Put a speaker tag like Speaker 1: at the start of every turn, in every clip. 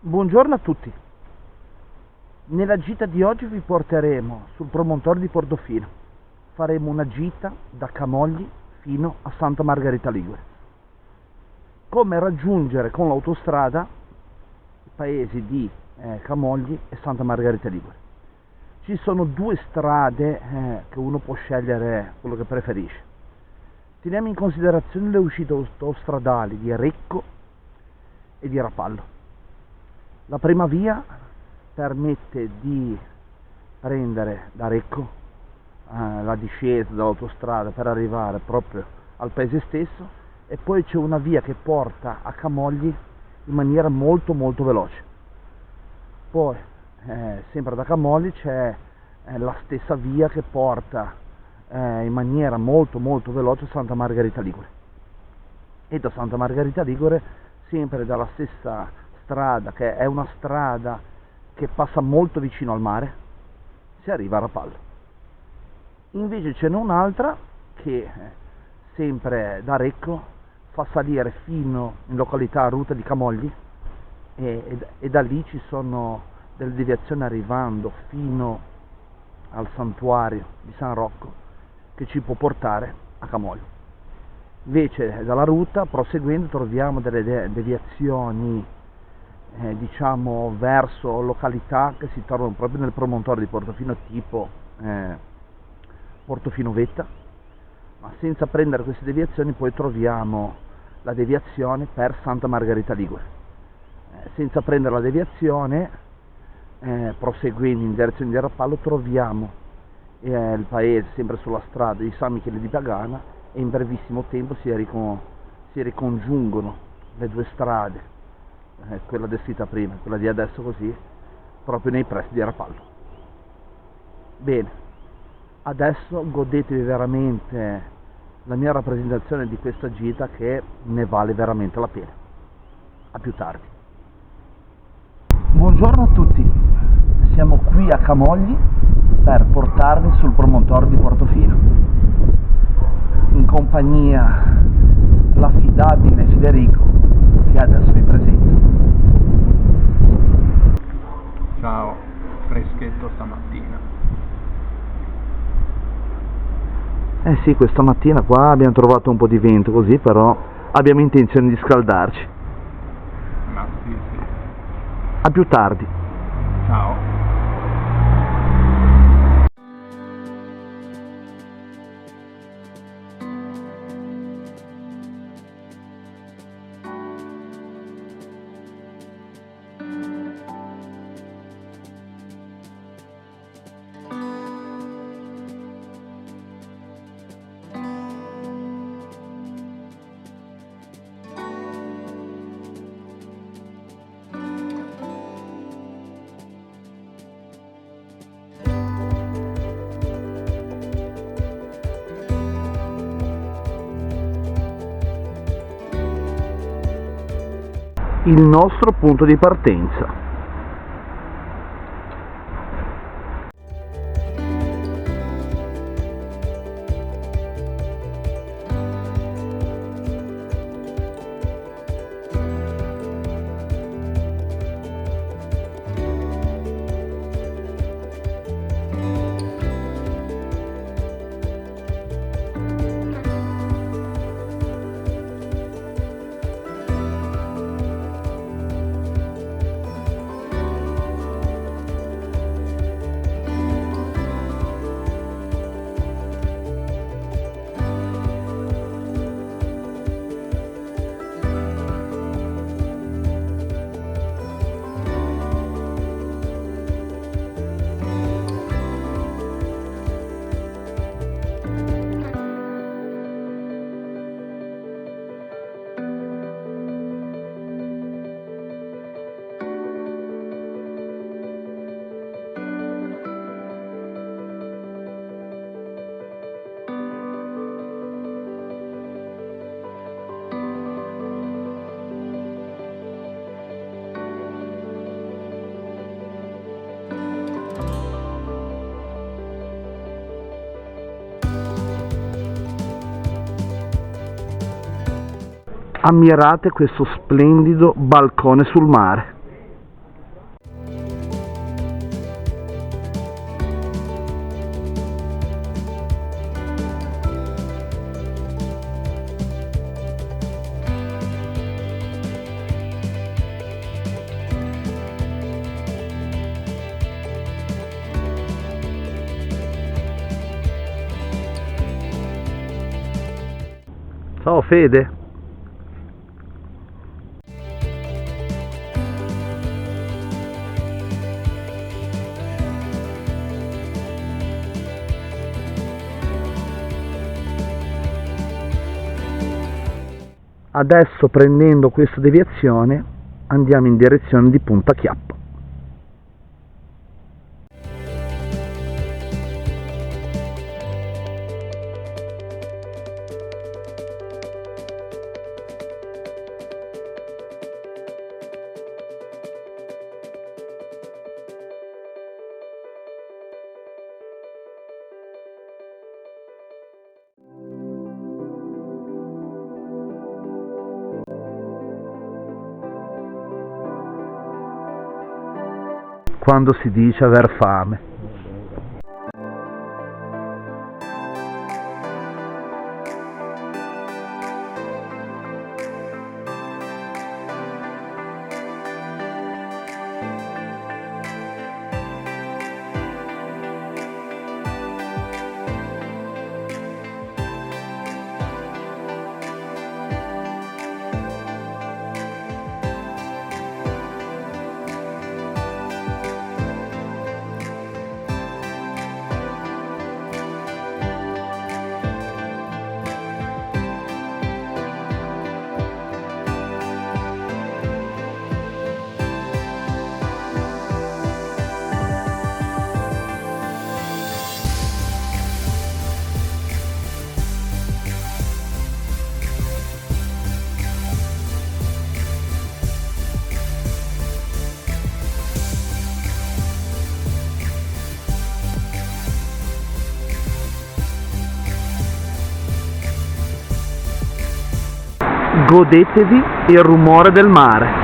Speaker 1: Buongiorno a tutti. Nella gita di oggi vi porteremo sul promontorio di Portofino. Faremo una gita da Camogli fino a Santa Margherita Ligure. Come raggiungere con l'autostrada i paesi di Camogli e Santa Margherita Ligure. Ci sono due strade che uno può scegliere quello che preferisce. Teniamo in considerazione le uscite autostradali di Recco e di Rapallo. La prima via permette di prendere da Recco la discesa dall'autostrada per arrivare proprio al paese stesso, e poi c'è una via che porta a Camogli in maniera molto veloce. Poi sempre da Camogli c'è la stessa via che porta in maniera molto veloce a Santa Margherita Ligure, e da Santa Margherita Ligure sempre dalla stessa strada, che è una strada che passa molto vicino al mare, si arriva a Rapallo. Invece ce n'è un'altra che sempre da Recco fa salire fino in località Ruta di Camogli, e da lì ci sono delle deviazioni arrivando fino al santuario di San Rocco che ci può portare a Camogli. Invece dalla ruta proseguendo troviamo delle deviazioni diciamo verso località che si trovano proprio nel promontorio di Portofino, tipo Portofino Vetta, ma senza prendere queste deviazioni poi troviamo la deviazione per Santa Margherita Ligure. Senza prendere la deviazione, proseguendo in direzione di Rapallo, troviamo il paese sempre sulla strada di San Michele di Pagana, e in brevissimo tempo si ricongiungono le due strade, quella descritta prima e quella di adesso, così proprio nei pressi di Rapallo. Bene, adesso godetevi veramente la mia rappresentazione di questa gita, che ne vale veramente la pena. A più tardi. Buongiorno a tutti, siamo qui a Camogli per portarvi sul promontorio di Portofino in compagnia l'affidabile Federico, che adesso vi presento.
Speaker 2: Ciao, freschetto stamattina.
Speaker 1: Sì, questa mattina qua abbiamo trovato un po' di vento così, però abbiamo intenzione di scaldarci.
Speaker 2: Ma sì.
Speaker 1: A più tardi.
Speaker 2: Ciao.
Speaker 1: Il nostro punto di partenza. Ammirate questo splendido balcone sul mare. Ciao Fede. Adesso, prendendo questa deviazione, andiamo in direzione di Punta Chiappa. Quando si dice aver fame. Godetevi il rumore del mare.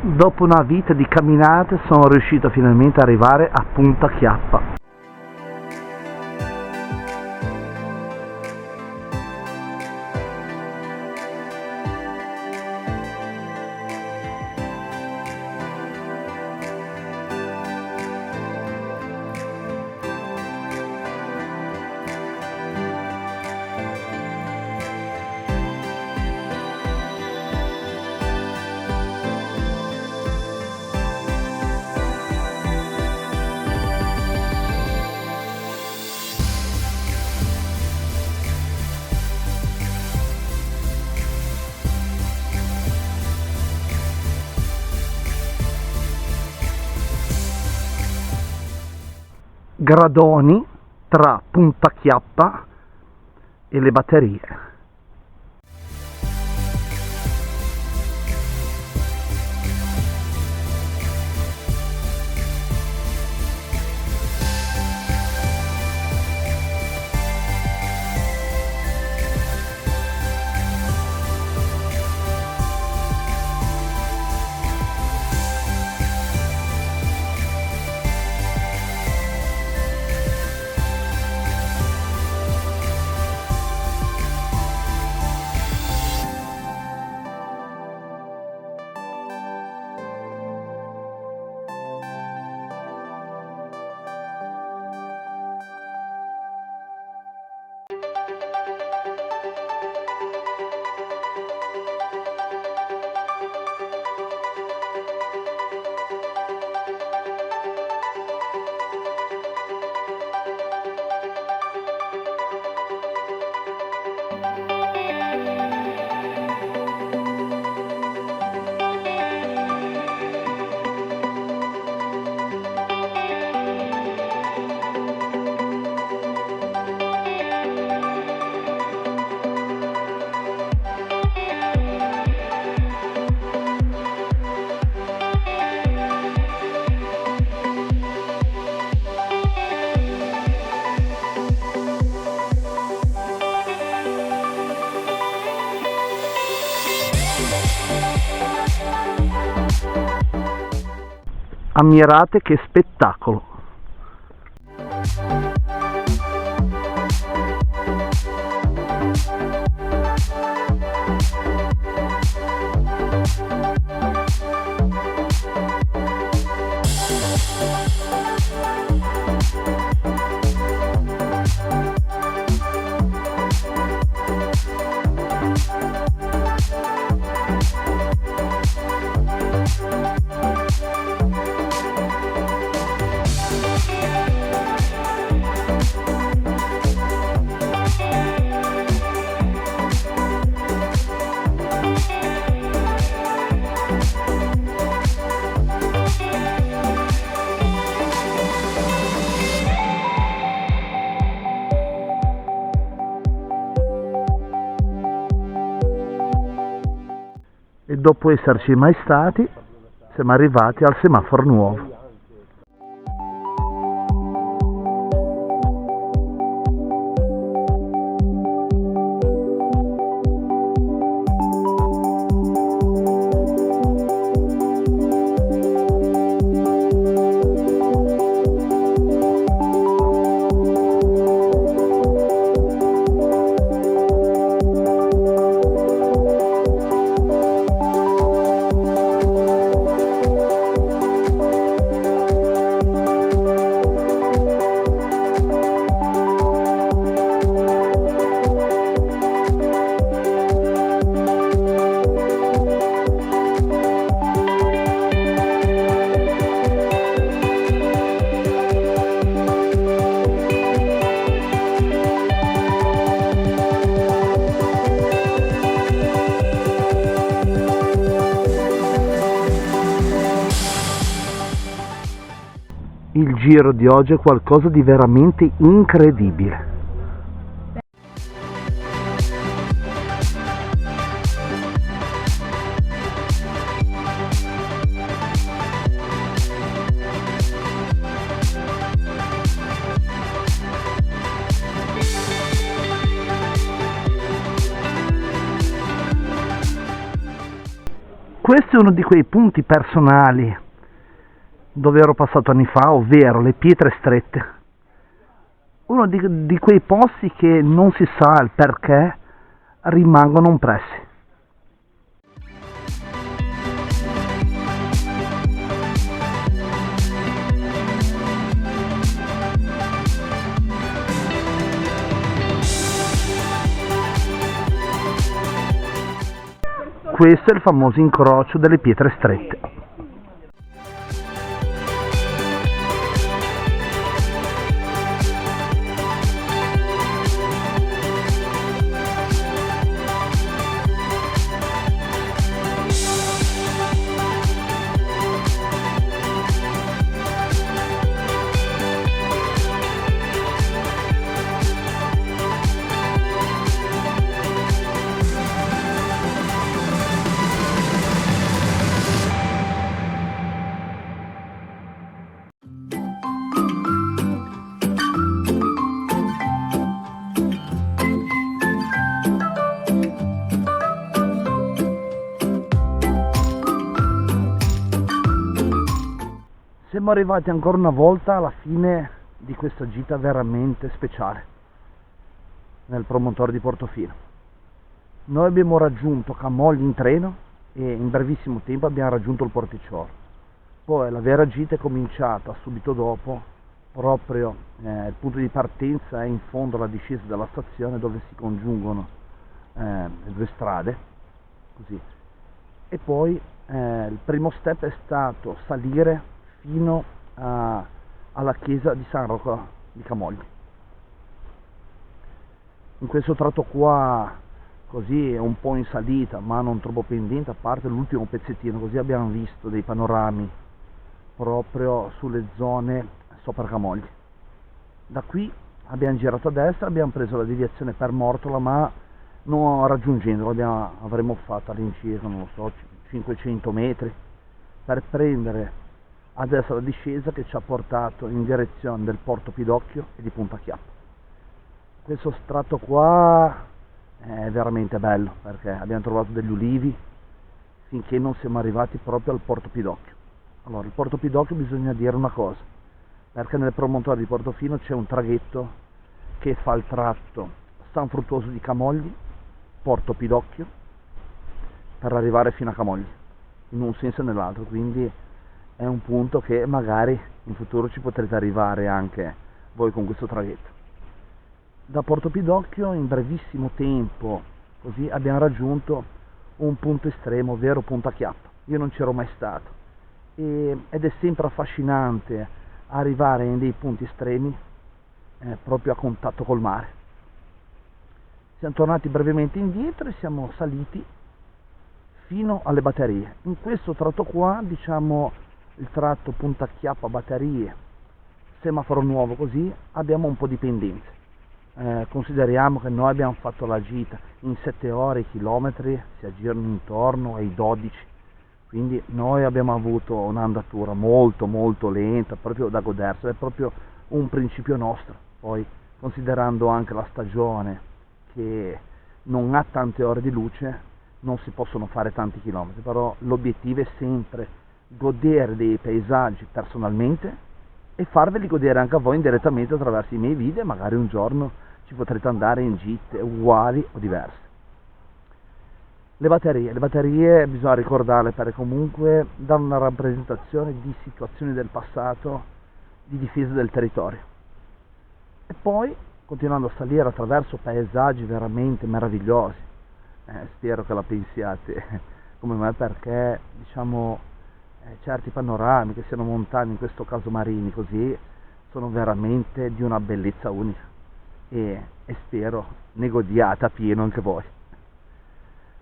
Speaker 1: Dopo una vita di camminate sono riuscito finalmente ad arrivare a Punta Chiappa. Gradoni tra Punta Chiappa e le batterie. Ammirate che spettacolo! E dopo esserci mai stati, siamo arrivati al semaforo nuovo. Il giro di oggi è qualcosa di veramente incredibile. Questo è uno di quei punti personali dove ero passato anni fa, ovvero le Pietre Strette. Uno di quei posti che non si sa il perché rimangono impressi. Questo è il famoso incrocio delle Pietre Strette. Siamo arrivati ancora una volta alla fine di questa gita veramente speciale nel promontorio di Portofino. Noi abbiamo raggiunto Camogli in treno e in brevissimo tempo abbiamo raggiunto il Porticciolo. Poi la vera gita è cominciata subito dopo, proprio il punto di partenza è in fondo alla discesa della stazione dove si congiungono le due strade, così. E poi il primo step è stato salire fino alla chiesa di San Rocco di Camogli. In questo tratto qua così è un po' in salita ma non troppo pendente, a parte l'ultimo pezzettino, così abbiamo visto dei panorami proprio sulle zone sopra Camogli. Da qui abbiamo girato a destra, abbiamo preso la deviazione per Mortola, ma non raggiungendola avremmo fatto all'incirca, non lo so, 500 metri per prendere a destra la discesa che ci ha portato in direzione del Porto Pidocchio e di Punta Chiappa. Questo tratto qua è veramente bello perché abbiamo trovato degli ulivi finché non siamo arrivati proprio al Porto Pidocchio. Allora, il Porto Pidocchio bisogna dire una cosa, perché nel promontorio di Portofino c'è un traghetto che fa il tratto San Fruttuoso di Camogli, Porto Pidocchio, per arrivare fino a Camogli, in un senso e nell'altro, quindi è un punto che magari in futuro ci potrete arrivare anche voi con questo traghetto. Da Porto Pidocchio in brevissimo tempo così abbiamo raggiunto un punto estremo, ovvero Punta Chiappa. Io non c'ero mai stato ed è sempre affascinante arrivare in dei punti estremi proprio a contatto col mare. Siamo tornati brevemente indietro e siamo saliti fino alle batterie. In questo tratto qua, diciamo il tratto Punta Chiappa Batterie, semaforo nuovo, così abbiamo un po' di pendenze. Consideriamo che noi abbiamo fatto la gita in 7 ore, i chilometri si aggirano intorno ai 12, quindi noi abbiamo avuto un'andatura molto molto lenta, proprio da godersi, è proprio un principio nostro. Poi considerando anche la stagione che non ha tante ore di luce, non si possono fare tanti chilometri, però l'obiettivo è sempre godere dei paesaggi personalmente e farveli godere anche a voi indirettamente attraverso i miei video, e magari un giorno ci potrete andare in gite uguali o diverse. Le batterie bisogna ricordarle perché comunque danno una rappresentazione di situazioni del passato di difesa del territorio. E poi, continuando a salire attraverso paesaggi veramente meravigliosi, spero che la pensiate come me, perché diciamo certi panorami, che siano montani, in questo caso marini, così sono veramente di una bellezza unica e spero ne godiate a pieno anche voi.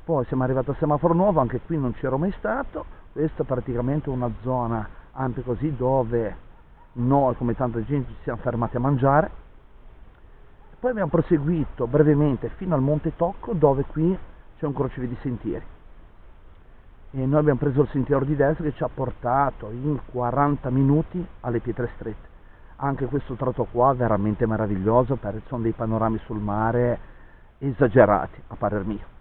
Speaker 1: Poi siamo arrivati al semaforo nuovo, anche qui non c'ero mai stato. Questa è praticamente una zona ampia così dove noi, come tanta gente, ci siamo fermati a mangiare. Poi abbiamo proseguito brevemente fino al Monte Tocco, dove qui c'è un crocevia di sentieri. E noi abbiamo preso il sentiero di destra che ci ha portato in 40 minuti alle Pietre Strette. Anche questo tratto qua è veramente meraviglioso perché sono dei panorami sul mare esagerati, a parer mio.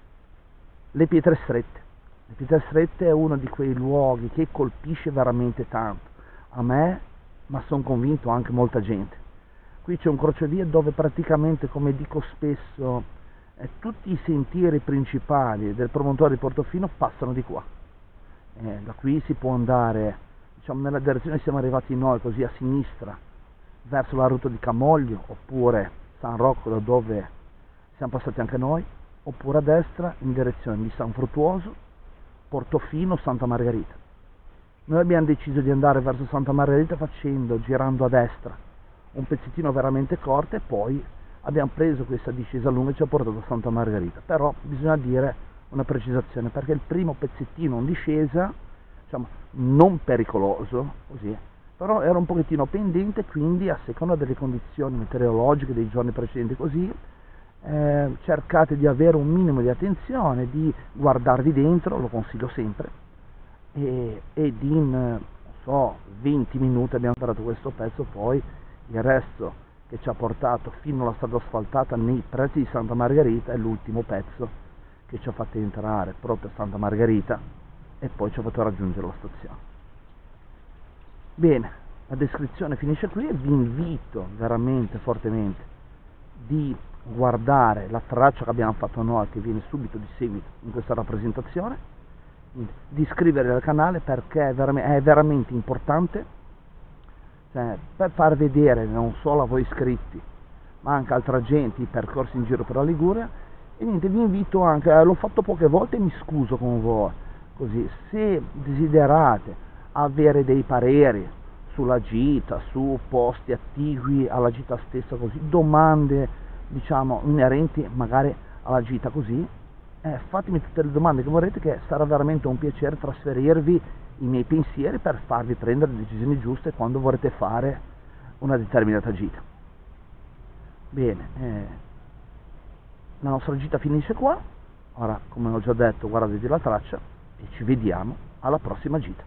Speaker 1: Le Pietre Strette è uno di quei luoghi che colpisce veramente tanto, a me, ma sono convinto anche molta gente. Qui c'è un crocevia dove praticamente, come dico spesso, tutti i sentieri principali del promontorio di Portofino passano di qua. Da qui si può andare, diciamo, nella direzione siamo arrivati noi, così a sinistra, verso la ruta di Camoglio, oppure San Rocco, da dove siamo passati anche noi, oppure a destra in direzione di San Fruttuoso, Portofino, Santa Margherita. Noi abbiamo deciso di andare verso Santa Margherita girando a destra un pezzettino veramente corto, e poi abbiamo preso questa discesa lunga e ci ha portato a Santa Margherita. Però bisogna dire una precisazione, perché il primo pezzettino in discesa, diciamo, non pericoloso, così, però era un pochettino pendente, quindi a seconda delle condizioni meteorologiche dei giorni precedenti, così cercate di avere un minimo di attenzione, di guardarvi dentro, lo consiglio sempre, ed in 20 minuti abbiamo imparato questo pezzo. Poi il resto che ci ha portato fino alla strada asfaltata nei pressi di Santa Margherita è l'ultimo pezzo che ci ha fatto entrare proprio a Santa Margherita e poi ci ha fatto raggiungere la stazione. Bene, la descrizione finisce qui e vi invito veramente fortemente di guardare la traccia che abbiamo fatto noi, che viene subito di seguito in questa rappresentazione, di iscrivervi al canale perché è veramente importante, cioè, per far vedere non solo a voi iscritti ma anche a altra gente i percorsi in giro per la Liguria. E niente, vi invito anche, l'ho fatto poche volte e mi scuso con voi, così se desiderate avere dei pareri sulla gita, su posti attigui alla gita stessa, così, domande diciamo inerenti magari alla gita, così fatemi tutte le domande che vorrete, che sarà veramente un piacere trasferirvi i miei pensieri per farvi prendere le decisioni giuste quando vorrete fare una determinata gita. Bene, la nostra gita finisce qua. Ora, come ho già detto, guardatevi la traccia e ci vediamo alla prossima gita.